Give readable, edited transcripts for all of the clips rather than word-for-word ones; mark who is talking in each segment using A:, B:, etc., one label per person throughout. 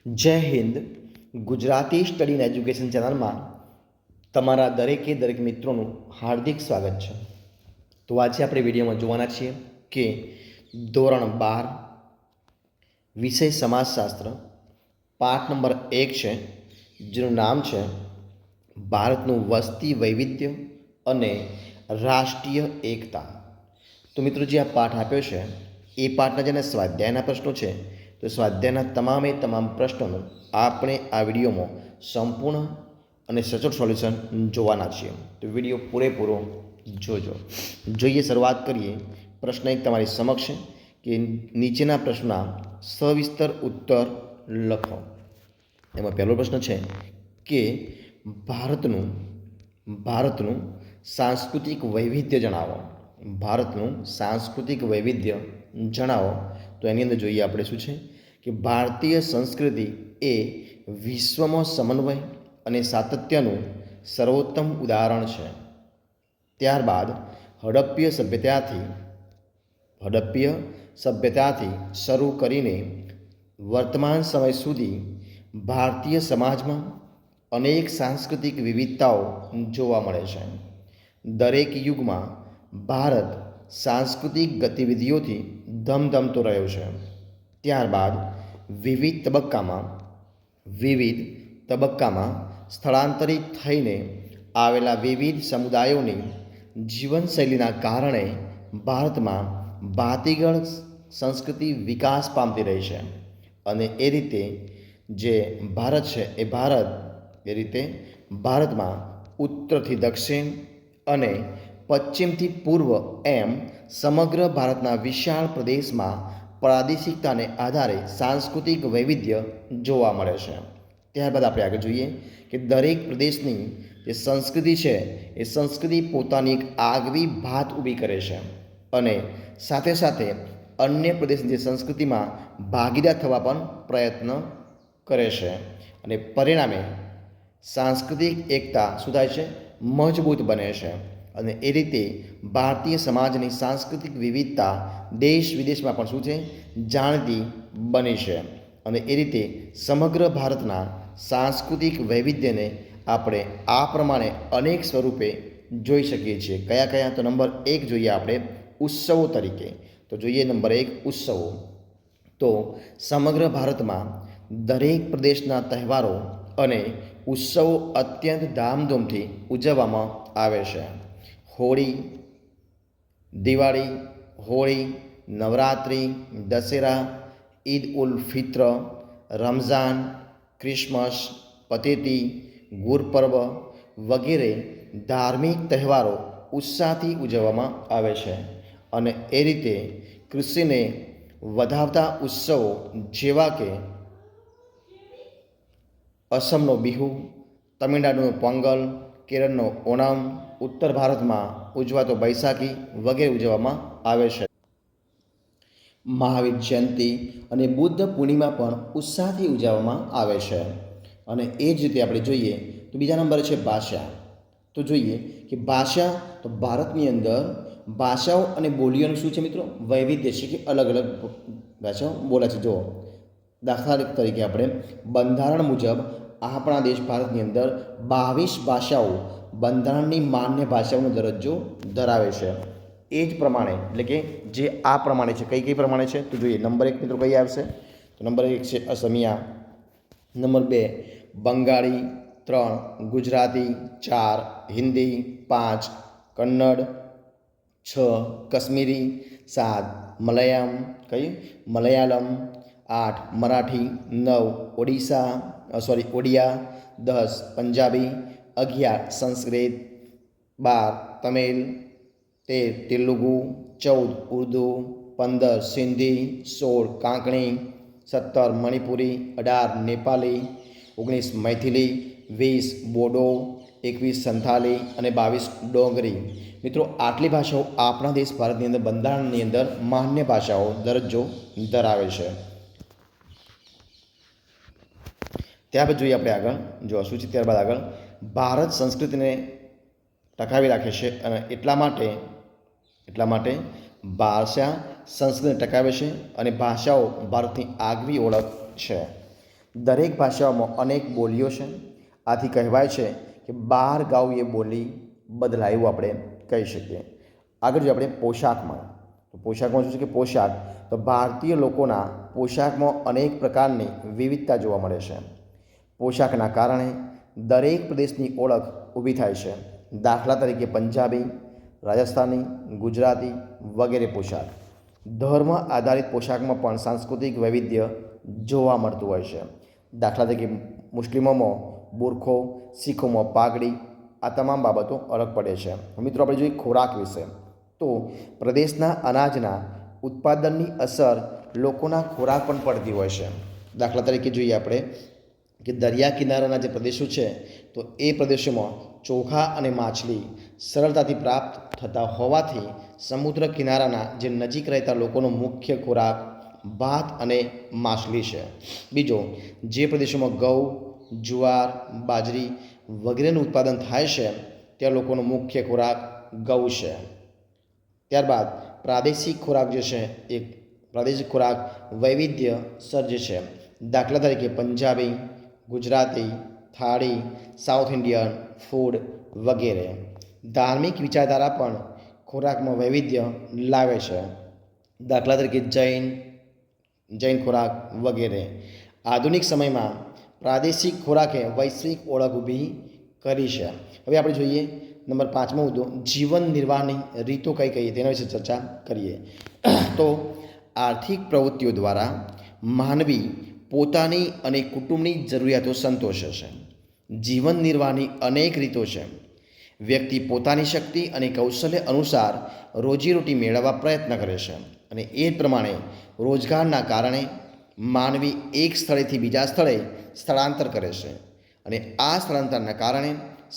A: જય Hind. Gujarati study and education ચેનલમાં તમારા દરેક મિત્રોનું હાર્દિક સ્વાગત છે. તો આજે આપણે વિડીયોમાં જોવાના છીએ કે ધોરણ 12 વિષય સમાજશાસ્ત્ર પાઠ નંબર 1 છે, જેનું નામ છે ભારતનું વસ્તી વૈવિધ્ય અને રાષ્ટ્રીય એકતા. તો મિત્રો, જે આ પાઠ આપ્યો છે એ પાઠના જેના સ્વાધ્યાયના પ્રશ્નો છે, તો સ્વાધ્યાયના તમામ પ્રશ્નોનું આપણે આ વિડીયોમાં સંપૂર્ણ અને સચોટ સોલ્યુશન જોવાના છીએ. તો વિડીયો પૂરેપૂરો જોજો. જોઈએ, શરૂઆત કરીએ. પ્રશ્ન એક તમારી સમક્ષ કે નીચેના પ્રશ્નના સવિસ્તર ઉત્તર લખો. એમાં પહેલો પ્રશ્ન છે કે ભારતનું સાંસ્કૃતિક વૈવિધ્ય જણાવો. ભારતનું સાંસ્કૃતિક વૈવિધ્ય જણાવો. તો એની અંદર જોઈએ આપણે શું છે કે ભારતીય સંસ્કૃતિ એ વિશ્વમાં સમન્વય અને સાતત્યનું સર્વોત્તમ ઉદાહરણ છે. ત્યારબાદ હડપ્પીય સભ્યતાથી શરૂ કરીને વર્તમાન સમય સુધી ભારતીય સમાજમાં અનેક સાંસ્કૃતિક વિવિધતાઓ જોવા મળે છે. દરેક યુગમાં ભારત સાંસ્કૃતિક ગતિવિધિઓથી ધમધમતો રહ્યો છે. ત્યારબાદ વિવિધ તબક્કામાં સ્થળાંતરિત થઈને આવેલા વિવિધ સમુદાયોની જીવનશૈલીના કારણે ભારતમાં ભાતીગળ સંસ્કૃતિ વિકાસ પામતી રહી છે. અને એ રીતે જે ભારત છે એ રીતે ભારતમાં ઉત્તરથી દક્ષિણ અને પશ્ચિમથી પૂર્વ એમ સમગ્ર ભારતના વિશાળ પ્રદેશમાં પ્રાદેશિકતાને આધારે સાંસ્કૃતિક વૈવિધ્ય જોવા મળે છે. ત્યારબાદ આપણે આગળ જોઈએ કે દરેક પ્રદેશની જે સંસ્કૃતિ છે એ સંસ્કૃતિ પોતાની એક આગવી ભાત ઊભી કરે છે અને સાથે સાથે અન્ય પ્રદેશની જે સંસ્કૃતિમાં ભાગીદાર થવા પણ પ્રયત્ન કરે છે. અને પરિણામે સાંસ્કૃતિક એકતા શું થાય છે? મજબૂત બને છે. અને એ રીતે ભારતીય સમાજની સાંસ્કૃતિક વિવિધતા દેશ વિદેશમાં પણ શું છે? જાણીતી બની છે. અને એ રીતે સમગ્ર ભારતના સાંસ્કૃતિક વૈવિધ્યને આપણે આ પ્રમાણે અનેક સ્વરૂપે જોઈ શકીએ છીએ. કયા? તો નંબર 1 જોઈએ આપણે ઉત્સવો તરીકે. તો જોઈએ નંબર 1 ઉત્સવો. તો સમગ્ર ભારતમાં દરેક પ્રદેશના તહેવારો અને ઉત્સવો અત્યંત ધામધૂમથી ઉજવવામાં આવે છે. દિવાળી, નવરાત્રિ, દશેરા, ઈદ ઉલ ફિત્ર, રમઝાન, ક્રિસમસ, પતેતી, ગુરપર્વ વગેરે ધાર્મિક તહેવારો ઉત્સાહથી ઉજવવામાં આવે છે. અને એ રીતે કૃષિને વધાવતા ઉત્સવો જેવા કે અસમનો બિહુ, તમિલનાડુનો પોંગલ, કેરળનો ઓણમ, ઉત્તર ભારતમાં ઉજવાતો બૈસાખી વગેરે ઉજવવામાં આવે છે. મહાવીર જયંતિ અને બુદ્ધ પૂર્ણિમા પણ ઉત્સાહથી ઉજવવામાં આવે છે. અને એ જ રીતે આપણે જોઈએ તો બીજા નંબરે છે ભાષા. તો જોઈએ કે ભાષા, તો ભારતની અંદર ભાષાઓ અને બોલીઓનું શું છે મિત્રો? વૈવિધ્ય છે, કે અલગ અલગ ભાષાઓ બોલાય છે. જો દાખલા તરીકે આપણે બંધારણ મુજબ આપણા દેશ ભારતની અંદર 22 ભાષાઓ બંધારણની માન્ય ભાષાઓનો દરજ્જો ધરાવે છે. એ જ પ્રમાણે, એટલે કે જે આ પ્રમાણે છે, કઈ પ્રમાણે છે? તો જોઈએ નંબર 1 મિત્રો કઈ આવશે? તો નંબર 1 છે અસમિયા, નંબર 2 બંગાળી, 3 ગુજરાતી, 4 હિન્દી, 5 કન્નડ, 6 કશ્મીરી, 7 મલયાલમ, 8 મરાઠી, 9 ઓડિયા, 10 પંજાબી, 11 સંસ્કૃત, 12 તમિલ, 13 તેલુગુ, 14 ઉર્દુ, 15 સિંધી, 16 કાંકણી, 17 મણિપુરી, 18 નેપાલી, 19 મૈથિલી, 20 બોડો, 21 સંથાલી અને 22 ડોંગરી. મિત્રો, આટલી ભાષાઓ આપણા દેશ ભારતની અંદર બંધારણની અંદર માન્ય ભાષાઓ દરજ્જો ધરાવે છે. ત્યારબાદ જોઈએ આપણે આગળ જોશું છે. ત્યારબાદ આગળ ભારત સંસ્કૃતિને ટકાવી રાખે છે અને એટલા માટે ભાષા સંસ્કૃતિને ટકાવે છે અને ભાષાઓ ભારતની આગવી ઓળખ છે. દરેક ભાષાઓમાં અનેક બોલીઓ છે. આથી કહેવાય છે કે 12 ગાઉં એ બોલી બદલાય એવું આપણે કહી શકીએ. આગળ જો આપણે પોશાકમાં, તો પોશાકમાં શું છે કે પોશાક, તો ભારતીય લોકોના પોશાકમાં અનેક પ્રકારની વિવિધતા જોવા મળે છે. પોશાકના કારણે દરેક પ્રદેશની ઓળખ ઊભી થાય છે. દાખલા તરીકે પંજાબી, રાજસ્થાની, ગુજરાતી વગેરે પોશાક. ધર્મ આધારિત પોશાકમાં પણ સાંસ્કૃતિક વૈવિધ્ય જોવા મળતું હોય છે. દાખલા તરીકે મુસ્લિમોમાં બુરખો, શીખોમાં પાઘડી, આ તમામ બાબતો અલગ પડે છે. મિત્રો આપણે જોઈએ ખોરાક વિશે, તો પ્રદેશના અનાજના ઉત્પાદનની અસર લોકોના ખોરાક પણ પડતી હોય છે. દાખલા તરીકે જોઈએ આપણે કે દરિયા કિનારાના જે પ્રદેશો છે તો એ પ્રદેશોમાં ચોખા અને માછલી સરળતાથી પ્રાપ્ત થતા હોવાથી સમુદ્ર કિનારાના જે નજીક રહેતા લોકોનો મુખ્ય ખોરાક ભાત અને માછલી છે. બીજો, જે પ્રદેશોમાં ઘઉં, જુવાર, બાજરી વગેરેનું ઉત્પાદન થાય છે ત્યાં લોકોનો મુખ્ય ખોરાક ઘઉં છે. ત્યારબાદ પ્રાદેશિક ખોરાક જે છે એ પ્રાદેશિક ખોરાક વૈવિધ્ય સર્જે છે. દાખલા તરીકે પંજાબી, ગુજરાતી, થાળી, સાઉથ ઇન્ડિયન ફૂડ વગેરે. ધાર્મિક વિચારધારા પણ ખોરાકમાં વૈવિધ્ય લાવે છે. દાખલા તરીકે જૈન ખોરાક વગેરે. આધુનિક સમયમાં પ્રાદેશિક ખોરાકે વૈશ્વિક ઓળખ ઊભી કરી છે. હવે આપણે જોઈએ નંબર 5મો મુદ્દો, જીવન નિર્વાહની રીતો કઈ કઈ તેના વિશે ચર્ચા કરીએ. તો આર્થિક પ્રવૃત્તિઓ દ્વારા માનવી પોતાની અને કુટુંબની જરૂરિયાતો સંતોષે છે. જીવન નિર્વાહની અનેક રીતો છે. વ્યક્તિ પોતાની શક્તિ અને કૌશલ્ય અનુસાર રોજીરોટી મેળવવા પ્રયત્ન કરે છે અને એ પ્રમાણે રોજગારના કારણે માનવી એક સ્થળેથી બીજા સ્થળે સ્થળાંતર કરે છે અને આ સ્થળાંતરના કારણે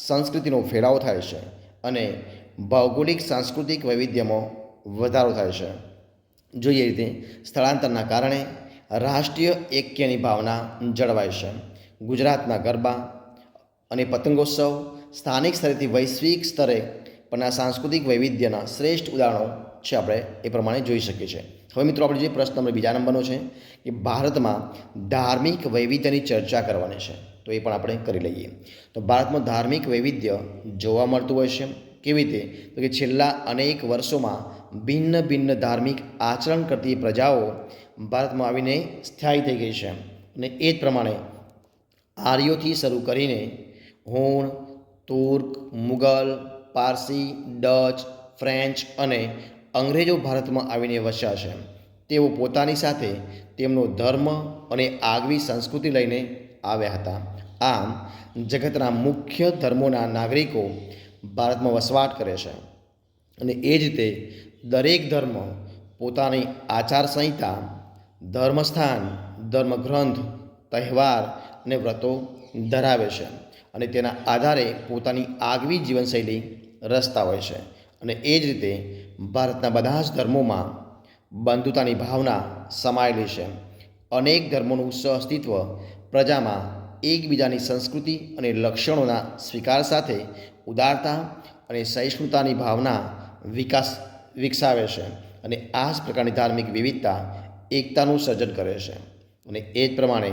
A: સંસ્કૃતિનો ફેલાવો થાય છે અને ભૌગોલિક સાંસ્કૃતિક વૈવિધ્યમાં વધારો થાય છે. જોઈએ રીતે સ્થળાંતરના કારણે રાષ્ટ્રીય ઐક્યની ભાવના જળવાય છે. ગુજરાતના ગરબા અને પતંગોત્સવ સ્થાનિક સ્તરેથી વૈશ્વિક સ્તરે પરના સાંસ્કૃતિક વૈવિધ્યના શ્રેષ્ઠ ઉદાહરણો છે. આપણે એ પ્રમાણે જોઈ શકીએ છીએ. હવે મિત્રો આપણે જે પ્રશ્ન નંબર 2 નંબરનો છે કે ભારતમાં ધાર્મિક વૈવિધ્યની ચર્ચા કરવાની છે, તો એ પણ આપણે કરી લઈએ. તો ભારતમાં ધાર્મિક વૈવિધ્ય જોવા મળતું હોય છે. કેવી રીતે? તો કે છેલ્લા અનેક વર્ષોમાં ભિન્ન ભિન્ન ધાર્મિક આચરણ કરતી પ્રજાઓ ભારતમાં આવીને સ્થાયી થઈ ગઈ છે અને એ જ પ્રમાણે આર્યોથી શરૂ કરીને હોણ, તુર્ક, મુગલ, પારસી, ડચ, ફ્રેન્ચ અને અંગ્રેજો ભારતમાં આવીને વસ્યા છે. તેઓ પોતાની સાથે તેમનો ધર્મ અને આગવી સંસ્કૃતિ લઈને આવ્યા હતા. આમ જગતના મુખ્ય ધર્મોના નાગરિકો ભારતમાં વસવાટ કરે છે અને એ જ રીતે દરેક ધર્મ પોતાની આચાર સંહિતા, ધર્મસ્થાન, ધર્મગ્રંથ, તહેવાર અને વ્રતો ધરાવે છે અને તેના આધારે પોતાની આગવી જીવનશૈલી રચતા હોય છે. અને એ જ રીતે ભારતના બધા જ ધર્મોમાં બંધુતાની ભાવના સમાયેલી છે. અનેક ધર્મોનું સહઅસ્તિત્વ પ્રજામાં એકબીજાની સંસ્કૃતિ અને લક્ષણોના સ્વીકાર સાથે ઉદારતા અને સહિષ્ણુતાની ભાવના વિકસાવે છે અને આ જ પ્રકારની ધાર્મિક વિવિધતા એકતાનું સર્જન કરે છે. અને એ જ પ્રમાણે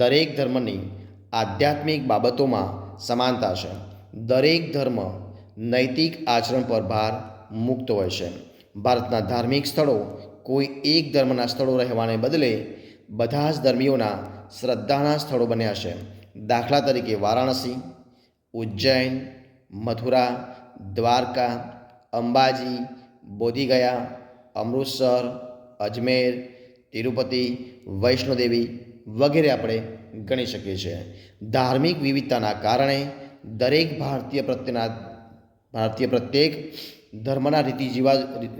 A: દરેક ધર્મની આધ્યાત્મિક બાબતોમાં સમાનતા છે. દરેક ધર્મ નૈતિક આચરણ પર ભાર મૂકતો હોય છે. ભારતના ધાર્મિક સ્થળો કોઈ એક ધર્મના સ્થળો રહેવાને બદલે બધા જ ધર્મીઓના શ્રદ્ધાના સ્થળો બન્યા છે. દાખલા તરીકે વારાણસી, ઉજ્જૈન, મથુરા, દ્વારકા, અંબાજી, બોધગયા, અમૃતસર, અજમેર, તિરુપતિ, વૈષ્ણોદેવી વગેરે આપણે ગણી શકીએ છીએ. ધાર્મિક વિવિધતાના કારણે દરેક ભારતીય પ્રત્યેક ધર્મના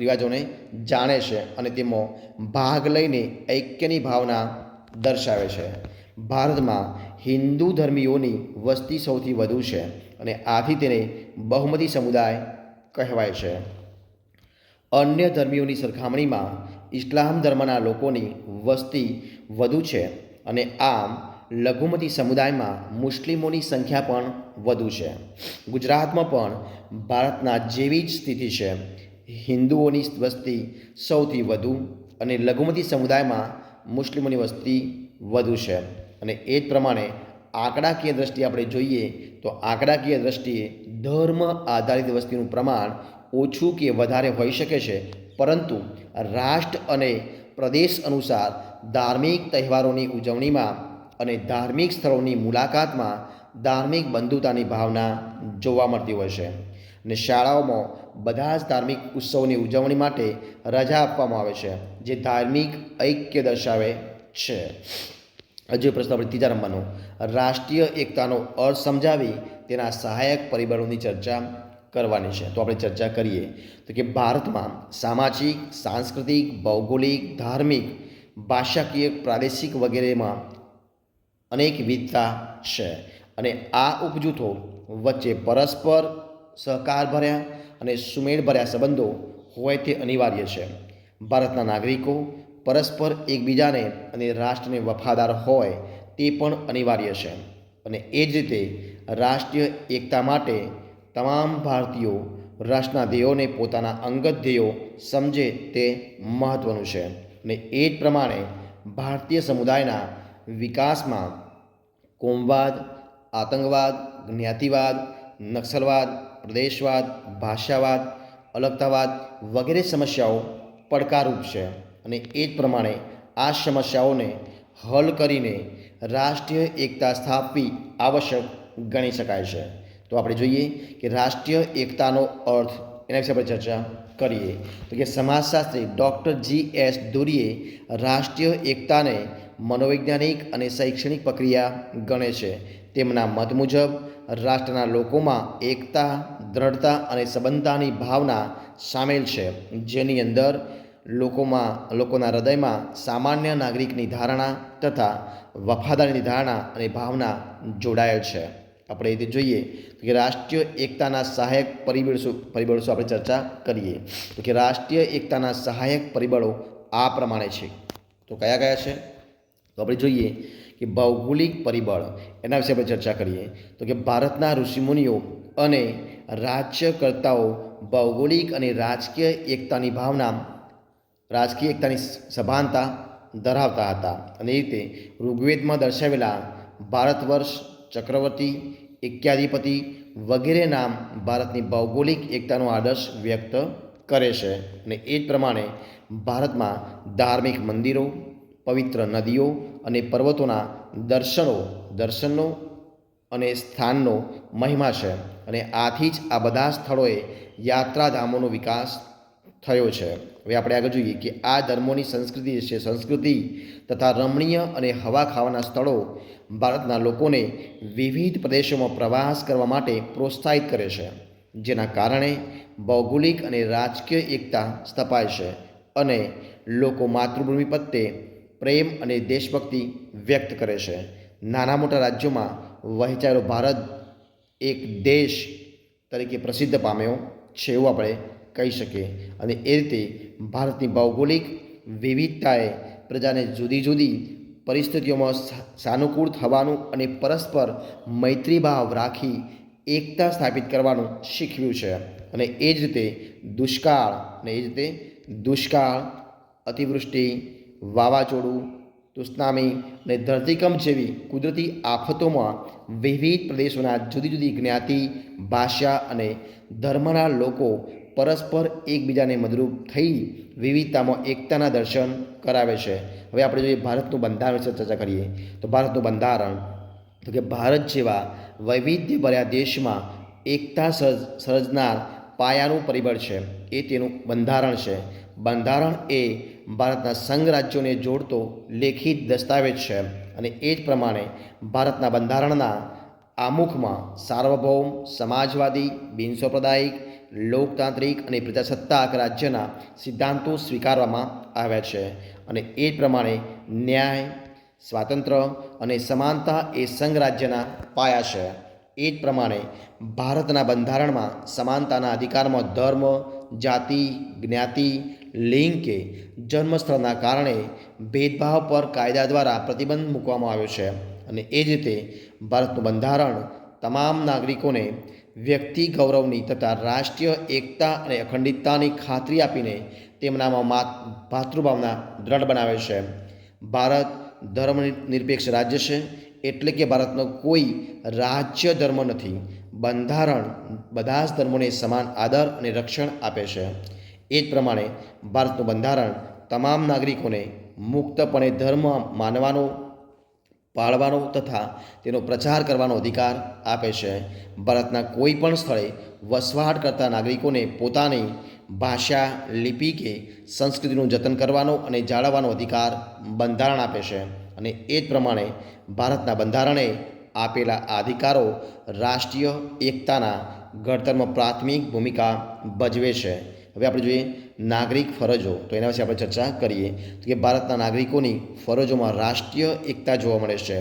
A: રિવાજોને જાણે છે અને તેમાં ભાગ લઈને ઐક્યની ભાવના દર્શાવે છે. ભારતમાં હિન્દુ ધર્મીઓની વસ્તી સૌથી વધુ છે અને આથી તેને બહુમતી સમુદાય કહેવાય છે. અન્ય ધર્મીઓની સરખામણીમાં ઇસ્લામ ધર્મના લોકોની વસ્તી વધુ છે અને આમ લઘુમતી સમુદાયમાં મુસ્લિમોની સંખ્યા પણ વધુ છે. ગુજરાતમાં પણ ભારતના જેવી જ સ્થિતિ છે. હિન્દુઓની વસ્તી સૌથી વધુ અને લઘુમતી સમુદાયમાં મુસ્લિમોની વસ્તી વધુ છે અને એ જ પ્રમાણે આંકડાકીય દ્રષ્ટિએ આપણે જોઈએ તો આંકડાકીય દ્રષ્ટિએ ધર્મ આધારિત વસ્તીનું પ્રમાણ ઓછું કે વધારે હોઈ શકે છે, પરંતુ રાષ્ટ્ર અને પ્રદેશ અનુસાર ધાર્મિક તહેવારોની ઉજવણીમાં અને ધાર્મિક સ્થળોની મુલાકાતમાં ધાર્મિક બંધુતાની ભાવના જોવા મળતી હોય છે. અને શાળાઓમાં બધા જ ધાર્મિક ઉત્સવોની ઉજવણી માટે રજા આપવામાં આવે છે, જે ધાર્મિક ઐક્ય દર્શાવે છે. હજુ પ્રશ્ન આપણે ત્રીજા નંબરનો, રાષ્ટ્રીય એકતાનો અર્થ સમજાવી તેના સહાયક પરિબળોની ચર્ચા કરવાની છે. તો આપણે ચર્ચા કરીએ તો કે ભારતમાં સામાજિક, સાંસ્કૃતિક, ભૌગોલિક, ધાર્મિક, ભાષાકીય, પ્રાદેશિક વગેરેમાં અનેક વિવિધતા છે, અને આ ઉપજૂથો વચ્ચે પરસ્પર સહકારભર્યા અને સુમેળભર્યા સંબંધો હોય તે અનિવાર્ય છે. ભારતના નાગરિકો પરસ્પર એકબીજાને અને રાષ્ટ્રને વફાદાર હોય તે પણ અનિવાર્ય છે. અને એ જ રીતે રાષ્ટ્રીય એકતા માટે તમામ ભારતીયો રાષ્ટ્રના ધ્યેયોને પોતાના અંગત ધ્યેયો સમજે તે મહત્ત્વનું છે. અને એ જ પ્રમાણે ભારતીય સમુદાયના વિકાસમાં કોમવાદ, આતંકવાદ, જ્ઞાતિવાદ, નક્સલવાદ, પ્રદેશવાદ, ભાષાવાદ, અલગતાવાદ વગેરે સમસ્યાઓ પડકારરૂપ છે. અને એ જ પ્રમાણે આ સમસ્યાઓને હલ કરીને રાષ્ટ્રીય એકતા સ્થાપવી આવશ્યક ગણી શકાય છે. તો આપણે જોઈએ કે રાષ્ટ્રીય એકતાનો અર્થ, એના વિશે આપણે ચર્ચા કરીએ તો કે સમાજશાસ્ત્રી ડૉક્ટર G.S. ધુરીએ રાષ્ટ્રીય એકતાને મનોવૈજ્ઞાનિક અને શૈક્ષણિક પ્રક્રિયા ગણે છે. તેમના મત મુજબ રાષ્ટ્રના લોકોમાં એકતા, દ્રઢતા અને સંબંધતાની ભાવના સામેલ છે, જેની અંદર લોકોના હૃદયમાં સામાન્ય નાગરિકની ધારણા તથા વફાદારીની ધારણા અને ભાવના જોડાયેલ છે. આપણે એ જોઈએ કે રાષ્ટ્રીય એકતાના સહાયક પરિબળો આપણે ચર્ચા કરીએ તો કે રાષ્ટ્રીય એકતાના સહાયક પરિબળો આ પ્રમાણે છે. તો કયા કયા છે? તો આપણે જોઈએ કે ભૌગોલિક પરિબળ, એના વિશે આપણે ચર્ચા કરીએ તો કે ભારતના ઋષિમુનિઓ અને રાજ્યકર્તાઓ ભૌગોલિક અને રાજકીય એકતાની સભાનતા ધરાવતા હતા. અને એ રીતે ઋગ્વેદમાં દર્શાવેલા ભારત વર્ષ, ચક્રવર્તી, એક્યાધિપતિ વગેરે નામ ભારતની ભૌગોલિક એકતાનો આદર્શ વ્યક્ત કરે છે. અને એ જ પ્રમાણે ભારતમાં ધાર્મિક મંદિરો, પવિત્ર નદીઓ અને પર્વતોના દર્શનનો અને સ્થાનનો મહિમા છે. અને આથી જ આ બધા સ્થળોએ યાત્રાધામોનો વિકાસ થયો છે. હવે આપણે આગળ જોઈએ કે આ ધર્મોની સંસ્કૃતિ તથા રમણીય અને હવા ખાવાના સ્થળો ભારતના લોકોને વિવિધ પ્રદેશોમાં પ્રવાસ કરવા માટે પ્રોત્સાહિત કરે છે, જેના કારણે ભૌગોલિક અને રાજકીય એકતા સ્થપાય છે અને લોકો માતૃભૂમિ પ્રત્યે પ્રેમ અને દેશભક્તિ વ્યક્ત કરે છે. નાના મોટા રાજ્યોમાં વહેંચાયેલો ભારત એક દેશ તરીકે પ્રસિદ્ધ પામ્યો છે એવું આપણે કહી શકીએ. અને એ રીતે ભારતની ભૌગોલિક વિવિધતાએ પ્રજાને જુદી જુદી પરિસ્થિતિઓમાં સાનુકૂળ થવાનું અને પરસ્પર મૈત્રીભાવ રાખી એકતા સ્થાપિત કરવાનું શીખવ્યું છે. અને એ જ રીતે દુષ્કાળ, અતિવૃષ્ટિ, વાવાઝોડું, તુસ્નામી અને ધરતીકંપ જેવી કુદરતી આફતોમાં વિવિધ પ્રદેશોના જુદી જુદી જ્ઞાતિ, ભાષા અને ધર્મના લોકો પરસ્પર એકબીજાને મદદરૂપ થઈ વિવિધતામાં એકતાના દર્શન કરાવે છે. હવે આપણે જોઈએ ભારતનું બંધારણ વિશે ચર્ચા કરીએ તો ભારતનું બંધારણ તો કે ભારત જેવા વૈવિધ્યભર્યા દેશમાં એકતા સર્જનાર પાયાનું પરિબળ છે એ તેનું બંધારણ છે. બંધારણ એ ભારતના સંઘ રાજ્યોને જોડતો લેખિત દસ્તાવેજ છે. અને એ જ પ્રમાણે ભારતના બંધારણના આમુખમાં સાર્વભૌમ, સમાજવાદી, બિનસાંપ્રદાયિક, લોકતાંત્રિક અને પ્રજાસત્તાક રાજ્યના સિદ્ધાંતો સ્વીકારવામાં આવ્યા છે. અને એ જ પ્રમાણે ન્યાય, સ્વાતંત્ર્ય અને સમાનતા એ સંઘ રાજ્યના પાયા છે. એ જ પ્રમાણે ભારતના બંધારણમાં સમાનતાના અધિકારમાં ધર્મ, જાતિ, જ્ઞાતિ, લિંગ કે જન્મસ્થળના કારણે ભેદભાવ પર કાયદા દ્વારા પ્રતિબંધ મૂકવામાં આવ્યો છે. અને એ જ રીતે ભારતનું બંધારણ તમામ નાગરિકોને વ્યક્તિ ગૌરવની તથા રાષ્ટ્રીય એકતા અને અખંડિતતાની ખાતરી આપીને તેમનામાં ભાતૃભાવના દ્રઢ બનાવે છે. ભારત ધર્મનિરપેક્ષ રાજ્ય છે, એટલે કે ભારતનો કોઈ રાજ્ય ધર્મ નથી. બંધારણ બધા જ ધર્મોને સમાન આદર અને રક્ષણ આપે છે. એ જ પ્રમાણે ભારતનું બંધારણ તમામ નાગરિકોને મુક્તપણે ધર્મ માનવાનો, પાળવાનો તથા તેનો પ્રચાર કરવાનો અધિકાર આપે છે. ભારતના કોઈ પણ સ્થળે વસવાટ કરતા નાગરિકોને પોતાની ભાષા, લિપિ કે સંસ્કૃતિનું જતન કરવાનો અને જાળવવાનો અધિકાર બંધારણ આપે છે. અને એ જ પ્રમાણે ભારતના બંધારણે આપેલા અધિકારો રાષ્ટ્રીય એકતાના ઘડતરમાં પ્રાથમિક ભૂમિકા ભજવે છે. હવે આપણે જોઈએ નાગરિક ફરજો, તો એના વિશે આપણે ચર્ચા કરીએ તો કે ભારતના નાગરિકોની ફરજોમાં રાષ્ટ્રીય એકતા જોવા મળે છે.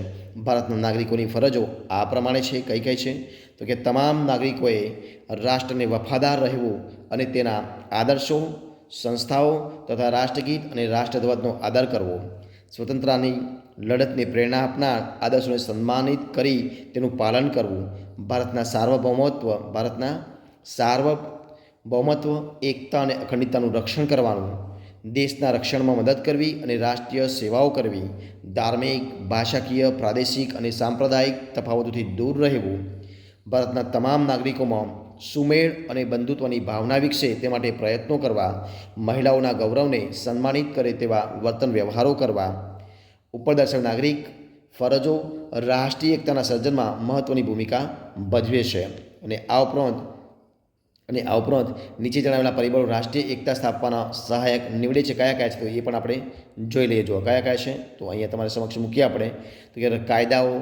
A: ભારતના નાગરિકોની ફરજો આ પ્રમાણે છે. કઈ કઈ છે? તો કે તમામ નાગરિકોએ રાષ્ટ્રને વફાદાર રહેવું અને તેના આદર્શો, સંસ્થાઓ તથા રાષ્ટ્રગીત અને રાષ્ટ્રધ્વજનો આદર કરવો. સ્વતંત્રતાની લડતને પ્રેરણા આપનાર આદર્શોને સન્માનિત કરી તેનું પાલન કરવું. ભારતના સાર્વભૌમત્વ, એકતા અને અખંડિતતાનું રક્ષણ કરવાનું. દેશના રક્ષણમાં મદદ કરવી અને રાષ્ટ્રીય સેવાઓ કરવી. ધાર્મિક, ભાષાકીય, પ્રાદેશિક અને સાંપ્રદાયિક તફાવતોથી દૂર રહેવું. ભારતના તમામ નાગરિકોમાં સુમેળ અને બંધુત્વની ભાવના વિકસે તે માટે પ્રયત્નો કરવા. મહિલાઓના ગૌરવને સન્માનિત કરે તેવા વર્તન વ્યવહારો કરવા. ઉપર દર્શાવેલ નાગરિક ફરજો રાષ્ટ્રીય એકતાના સર્જનમાં મહત્ત્વની ભૂમિકા ભજવે છે. અને આ ઉપરાંત નીચે જણાવેલા પરિબળો રાષ્ટ્રીય એકતા સ્થાપવાના સહાયક નીવડે છે. કયા કયા છે તો એ પણ આપણે જોઈ લઈએ. જો કયા કયા છે તો અહીંયા તમારા સમક્ષ મૂકીએ આપણે. તો કે કાયદાઓ,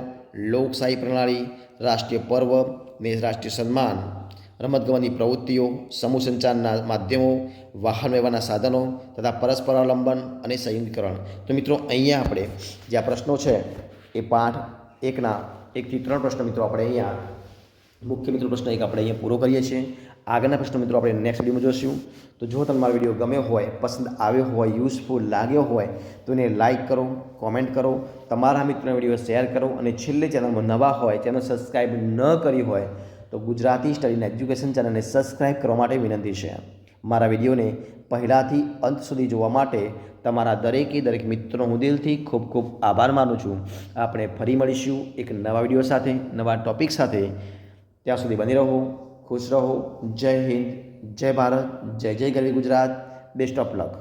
A: લોકશાહી પ્રણાલી, રાષ્ટ્રીય પર્વ ને રાષ્ટ્રીય સન્માન, રમતગમતની પ્રવૃત્તિઓ, સમૂહ સંચારના માધ્યમો, વાહન વ્યવહારના સાધનો તથા પરસ્પર અવલંબન અને સંયુક્તિકરણ. તો મિત્રો અહીંયા આપણે જે આ પ્રશ્નો છે એ પાઠ 1થી 3 પ્રશ્નો મિત્રો આપણે અહીંયા મુખ્ય મિત્રો પ્રશ્ન 1 આપણે અહીંયા પૂરો કરીએ છીએ. આગળના પ્રશ્નો મિત્રો આપણે નેક્સ્ટ વિડીયોમાં જોઈશું. તો જો તમને મારો વિડીયો ગમ્યો હોય, પસંદ આવ્યો હોય, યુઝફુલ લાગ્યો હોય તો એને લાઇક કરો, કોમેન્ટ કરો, તમારા મિત્રોને વિડીયો શેર કરો અને છેલ્લે ચેનલમાં નવા હોય, ચેનલ સબસ્ક્રાઈબ ન કરી હોય તો ગુજરાતી સ્ટડી એન્ડ એજ્યુકેશન ચેનલને સબસ્ક્રાઈબ કરવા માટે વિનંતી છે. મારા વિડીયોને પહેલાંથી અંત સુધી જોવા માટે તમારા દરેક મિત્રોનો હું દિલથી ખૂબ ખૂબ આભાર માનું છું. આપણે ફરી મળીશું એક નવા વિડીયો સાથે, નવા ટૉપિક સાથે. ત્યાં સુધી બની રહો, ખુશ રહો. જય હિન્દ, જય ભારત, જય ગરવી ગુજરાત. Best of luck.